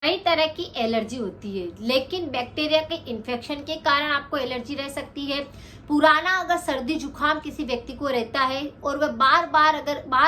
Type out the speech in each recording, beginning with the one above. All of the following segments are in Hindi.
कई तरह की एलर्जी होती है, लेकिन बैक्टीरिया के इन्फेक्शन के कारण आपको एलर्जी रह सकती है। पुराना अगर सर्दी जुकाम किसी व्यक्ति को रहता है और वह बार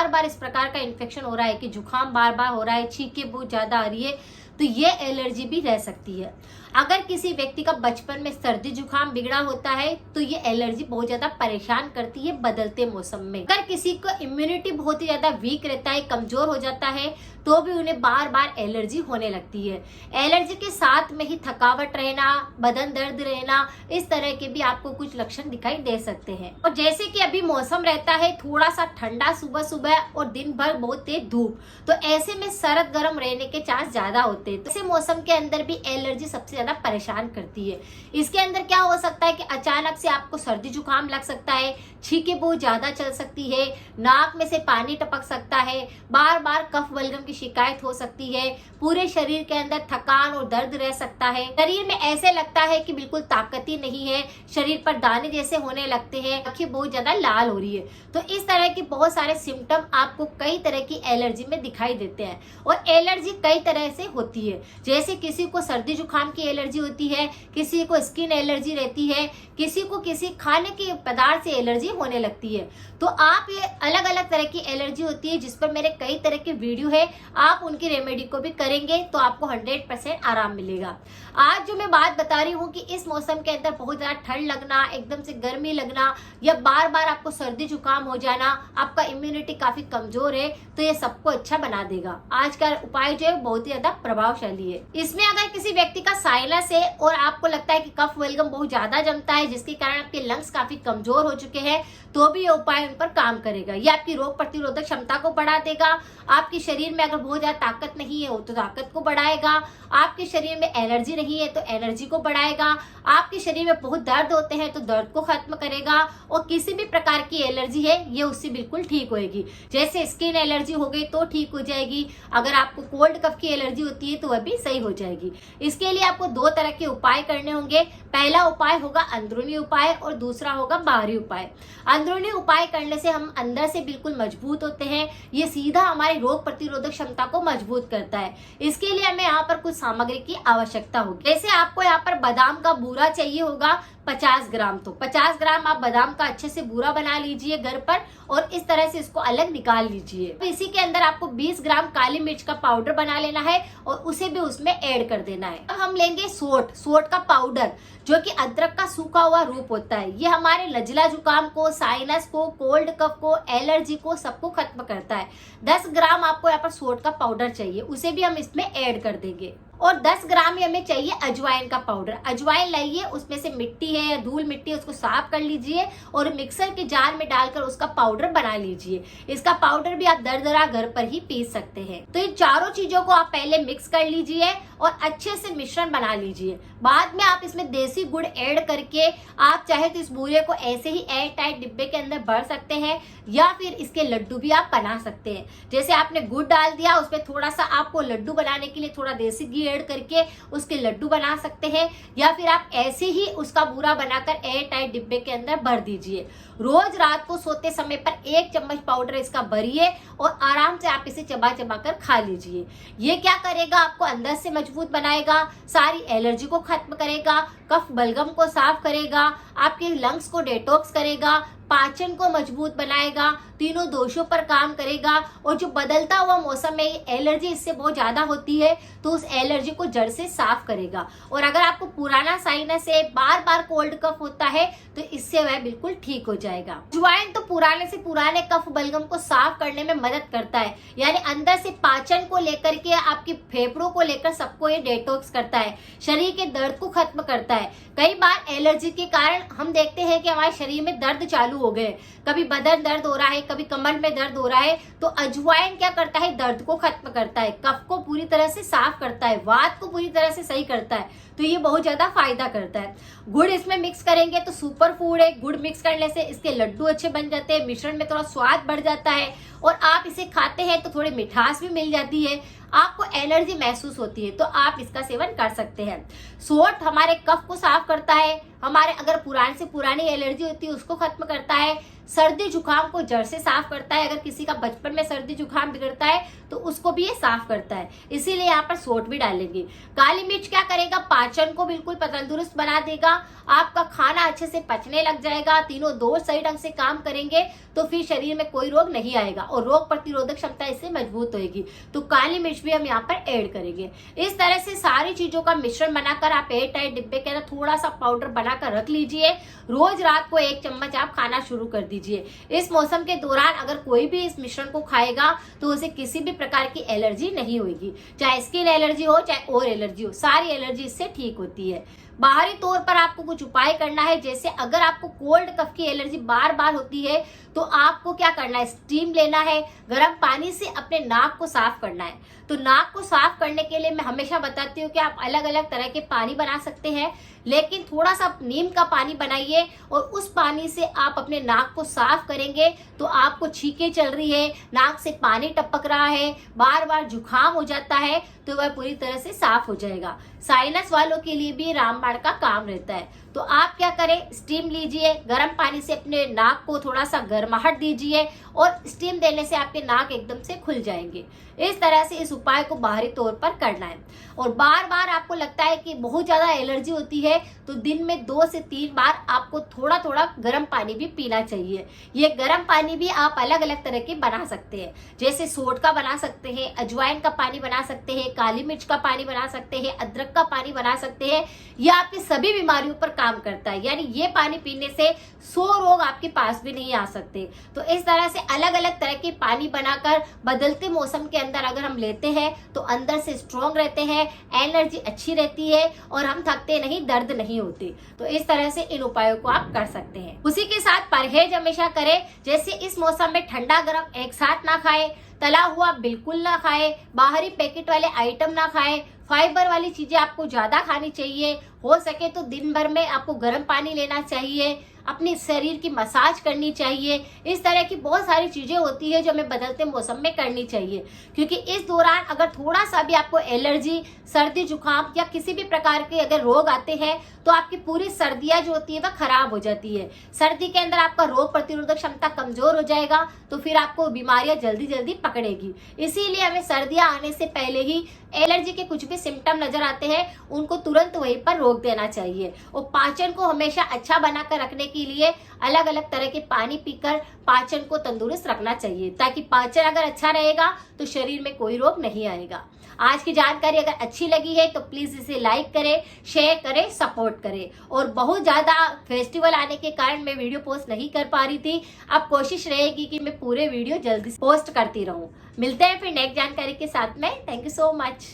बार इस प्रकार का इन्फेक्शन हो रहा है कि जुकाम बार बार हो रहा है, छींकें बहुत ज्यादा आ रही है, तो ये एलर्जी भी रह सकती है। अगर किसी व्यक्ति का बचपन में सर्दी जुकाम बिगड़ा होता है तो ये एलर्जी बहुत ज्यादा परेशान करती है बदलते मौसम में। अगर किसी को इम्यूनिटी बहुत ही ज्यादा वीक रहता है, कमजोर हो जाता है, तो भी उन्हें बार बार एलर्जी होने लगती है। एलर्जी के साथ में ही थकावट रहना, बदन दर्द रहना, इस तरह के भी आपको कुछ लक्षण दिखाई दे सकते हैं। और जैसे कि अभी मौसम रहता है थोड़ा सा ठंडा सुबह सुबह और दिन भर बहुत तेज धूप, तो ऐसे में सर्द गर्म रहने के चांस ज्यादा होते हैं। तो ऐसे मौसम के अंदर भी एलर्जी सबसे ज्यादा परेशान करती है। इसके अंदर क्या हो सकता है कि अचानक से आपको सर्दी जुकाम लग सकता है, छींकें बहुत ज्यादा चल सकती है, नाक में से पानी टपक सकता है, बार बार कफ बलगम की शिकायत हो सकती है, पूरे शरीर के अंदर थकान और दर्द रह सकता है, शरीर में ऐसे लगता है कि बिल्कुल ताकत ही नहीं है, शरीर पर दाने जैसे होने लगते हैं, आंखें बहुत ज्यादा लाल हो रही है। तो इस तरह के बहुत सारे सिम्टम आपको कई तरह की एलर्जी में दिखाई देते हैं। और एलर्जी कई तरह से होती है, जैसे किसी को सर्दी जुकाम की एलर्जी होती है, किसी को स्किन एलर्जी रहती है, किसी को किसी खाने के पदार्थ से एलर्जी होने लगती है। तो आप ये अलग अलग तरह की एलर्जी होती है जिस पर मेरे कई तरह के वीडियो है, आप उनकी रेमेडी को भी करेंगे तो आपको 100% आराम मिलेगा। आज जो मैं बात बता रही हूँ कि इस मौसम के अंदर बहुत ज्यादा ठंड लगना, एकदम से गर्मी लगना या बार बार आपको सर्दी जुकाम हो जाना, आपका इम्यूनिटी काफी कमजोर है, तो ये सबको अच्छा बना देगा। आज का उपाय जो है बहुत ही ज्यादा प्रभावशाली है। इसमें अगर किसी व्यक्ति का साइनस है और आपको लगता है कि कफ बलगम बहुत ज्यादा जमता है जिसके कारण आपके लंग्स काफी कमजोर हो चुके हैं, तो भी ये उपाय उन पर काम करेगा। ये आपकी रोग प्रतिरोधक क्षमता को बढ़ा देगा। आपके शरीर में अगर बहुत ज्यादा ताकत नहीं है तो ताकत को बढ़ाएगा, आपके शरीर में एनर्जी नहीं है तो एनर्जी को बढ़ाएगा, आपके शरीर में बहुत दर्द होते हैं तो दर्द को खत्म करेगा, और किसी भी प्रकार की एलर्जी है ये उससे बिल्कुल ठीक होएगी। जैसे स्किन एलर्जी हो गई तो ठीक हो जाएगी, अगर आपको कोल्ड कफ की एलर्जी होती है तो वह भी सही हो जाएगी। इसके लिए आपको दो तरह के उपाय करने होंगे। पहला उपाय होगा अंदरूनी उपाय और दूसरा होगा बाहरी उपाय। अंदरूनी उपाय करने से हम अंदर से बिल्कुल मजबूत होते हैं, ये सीधा हमारी रोग प्रतिरोधक क्षमता को मजबूत करता है। इसके लिए हमें यहाँ पर कुछ सामग्री की आवश्यकता होगी। जैसे आपको यहाँ पर बादाम का बूरा चाहिए होगा 50 ग्राम, तो 50 ग्राम आप बादाम का अच्छे से बूरा बना लीजिए घर पर और इस तरह से इसको अलग निकाल लीजिए। तो इसी के अंदर आपको 20 ग्राम काली मिर्च का पाउडर बना लेना है और उसे भी उसमें ऐड कर देना है। अब हम लेंगे सोट का पाउडर, जो कि अदरक का सूखा हुआ रूप होता है। ये हमारे नजला जुकाम को, साइनस को, कोल्ड कफ को, एलर्जी को, सबको खत्म करता है। 10 ग्राम आपको यहाँ पर सोट का पाउडर चाहिए, उसे भी हम इसमें ऐड कर देंगे। और 10 ग्राम ही हमें चाहिए अजवाइन का पाउडर। अजवाइन लाइए, उसमें से मिट्टी है या धूल मिट्टी है उसको साफ कर लीजिए और मिक्सर के जार में डालकर उसका पाउडर बना लीजिए। इसका पाउडर भी आप दरदरा घर पर ही पीस सकते हैं। तो इन चारों चीजों को आप पहले मिक्स कर लीजिए और अच्छे से मिश्रण बना लीजिए। बाद में आप इसमें देसी गुड़ ऐड करके आप चाहे तो इस बूरे को ऐसे ही एयर टाइट डिब्बे के अंदर भर सकते हैं या फिर इसके लड्डू भी आप बना सकते हैं। जैसे आपने गुड़ डाल दिया, उसमें थोड़ा सा आपको लड्डू बनाने के लिए थोड़ा देसी घी ऐड करके उसके लड्डू बना सकते हैं, या फिर आप ऐसे ही उसका बूरा बनाकर एयर टाइट डिब्बे के अंदर भर दीजिए। रोज रात को सोते समय पर 1 चम्मच पाउडर इसका भरिए और आराम से आप इसे चबा चबा कर खा लीजिए। ये क्या करेगा, आपको अंदर से मजबूत बनाएगा, सारी एलर्जी को खत्म करेगा, कफ बलगम को साफ करेगा, आपके लंग्स को डिटॉक्स करेगा, पाचन को मजबूत बनाएगा, तीनों दोषों पर काम करेगा। और जो बदलता हुआ मौसम में एलर्जी इससे बहुत ज्यादा होती है तो उस एलर्जी को जड़ से साफ करेगा। और अगर आपको पुराना साइनस है, बार बार कोल्ड कफ होता है, तो इससे वह बिल्कुल ठीक हो जाएगा। अजवाइन तो पुराने से पुराने कफ बलगम को साफ करने में मदद करता है, यानी अंदर से पाचन को लेकर के आपके फेफड़ों को लेकर सबको ये डिटॉक्स करता है, शरीर के दर्द को खत्म करता है। कई बार एलर्जी के कारण हम देखते हैं कि हमारे शरीर में दर्द चालू हो गए, कभी बदन दर्द हो रहा है, कभी कमर में दर्द हो रहा है, तो अजवाइन क्या करता है, दर्द को खत्म करता है, कफ को पूरी तरह से साफ करता है, वात को पूरी तरह से सही करता है, तो ये बहुत ज्यादा फायदा करता है। गुड़ इसमें मिक्स करेंगे तो सुपर फूड है, गुड़ मिक्स करने से इसके लड्डू अच्छे बन जाते हैं, मिश्रण में थोड़ा स्वाद बढ़ जाता है और आप इसे खाते हैं तो थोड़ी मिठास भी मिल जाती है, आपको एनर्जी महसूस होती है, तो आप इसका सेवन कर सकते हैं। सोट हमारे कफ को साफ करता है, हमारे अगर पुराने से पुरानी एलर्जी होती है उसको खत्म करता है, सर्दी जुकाम को जड़ से साफ करता है। अगर किसी का बचपन में सर्दी जुकाम बिगड़ता है तो उसको भी ये साफ करता है, इसीलिए यहाँ पर सोंठ भी डालेंगे। काली मिर्च क्या करेगा, पाचन को बिल्कुल तंदुरुस्त बना देगा, आपका खाना अच्छे से पचने लग जाएगा, तीनों दोष सही ढंग से काम करेंगे तो फिर शरीर में कोई रोग नहीं आएगा और रोग प्रतिरोधक क्षमता इससे मजबूत होगी। तो काली मिर्च भी हम यहाँ पर ऐड करेंगे। इस तरह से सारी चीजों का मिश्रण बनाकर आप एयर टाइट डिब्बे के अंदर थोड़ा सा पाउडर बनाकर रख लीजिए। रोज रात को 1 चम्मच आप खाना शुरू कर दीजिए। इस मौसम के दौरान अगर कोई भी इस मिश्रण को खाएगा तो उसे किसी भी प्रकार की एलर्जी नहीं होगी, चाहे स्किन एलर्जी हो चाहे और एलर्जी हो, सारी एलर्जी इससे ठीक होती है। बाहरी तौर पर आपको कुछ उपाय करना है, जैसे अगर आपको कोल्ड कफ की एलर्जी बार बार होती है तो आपको क्या करना है, स्टीम लेना है, गर्म पानी से अपने नाक को साफ करना है। तो नाक को साफ करने के लिए मैं हमेशा बताती हूँ कि आप अलग अलग तरह के पानी बना सकते हैं, लेकिन थोड़ा सा नीम का पानी बनाइए और उस पानी से आप अपने नाक को साफ करेंगे तो आपको छींकें चल रही है, नाक से पानी टपक रहा है, बार बार जुकाम हो जाता है, तो वह पूरी तरह से साफ हो जाएगा। साइनस वालों के लिए भी रामबाण का काम रहता है। तो आप क्या करें, स्टीम लीजिए, गर्म पानी से अपने नाक को थोड़ा सा गर्माहट दीजिए और स्टीम देने से आपके नाक एकदम से खुल जाएंगे। इस तरह से इस उपाय को बाहरी तौर पर करना है। और बार बार आपको लगता है कि बहुत ज्यादा एलर्जी होती है तो दिन में 2 से 3 बार आपको थोड़ा थोड़ा गर्म पानी भी पीना चाहिए। ये गर्म पानी भी आप अलग अलग तरह के बना सकते हैं, जैसे सोंठ का बना सकते हैं, अजवाइन का पानी बना सकते हैं, काली मिर्च का पानी बना सकते हैं, अदरक का पानी बना सकते हैं। यह आपकी सभी बीमारियों पर काम करता है, यानी ये पानी पीने से 100 रोग आपके पास भी नहीं आ सकते। तो इस तरह से अलग अलग तरह के पानी बनाकर बदलते मौसम के अंदर अगर हम लेते हैं तो अंदर से स्ट्रॉन्ग रहते हैं, एनर्जी अच्छी रहती है और हम थकते नहीं, दर्द नहीं होते। तो इस तरह से इन उपायों को आप कर सकते हैं। उसी के साथ परहेज हमेशा करें, जैसे इस मौसम में ठंडा गर्म एक साथ ना खाएं, तला हुआ बिल्कुल ना खाएं, बाहरी पैकेट वाले आइटम ना खाएं, फाइबर वाली चीजें आपको ज्यादा खानी चाहिए। हो सके तो दिन भर में आपको गर्म पानी लेना चाहिए, अपने शरीर की मसाज करनी चाहिए। इस तरह की बहुत सारी चीजें होती है जो हमें बदलते मौसम में करनी चाहिए, क्योंकि इस दौरान अगर थोड़ा सा भी आपको एलर्जी, सर्दी जुकाम या किसी भी प्रकार के अगर रोग आते हैं तो आपकी पूरी सर्दियां जो होती है वह खराब हो जाती है। सर्दी के अंदर आपका रोग प्रतिरोधक क्षमता कमजोर हो जाएगा तो फिर आपको बीमारियां जल्दी जल्दी पकड़ेगी। इसीलिए हमें सर्दियां आने से पहले ही एलर्जी के कुछ भी सिम्टम नजर आते हैं उनको तुरंत वहीं पर रोक देना चाहिए। और पाचन को हमेशा अच्छा बनाकर रखने के लिए अलग अलग तरह के पानी पीकर पाचन को तंदुरुस्त रखना चाहिए, ताकि पाचन अगर अच्छा रहेगा तो शरीर में कोई रोग नहीं आएगा। आज की जानकारी अगर अच्छी लगी है तो प्लीज इसे लाइक करें, शेयर करें, सपोर्ट करें। और बहुत ज्यादा फेस्टिवल आने के कारण मैं वीडियो पोस्ट नहीं कर पा रही थी, अब कोशिश रहेगी कि मैं पूरे वीडियो जल्दी पोस्ट करती रहूं। मिलते हैं फिर नेक्स्ट जानकारी के साथ में। Thank you so much.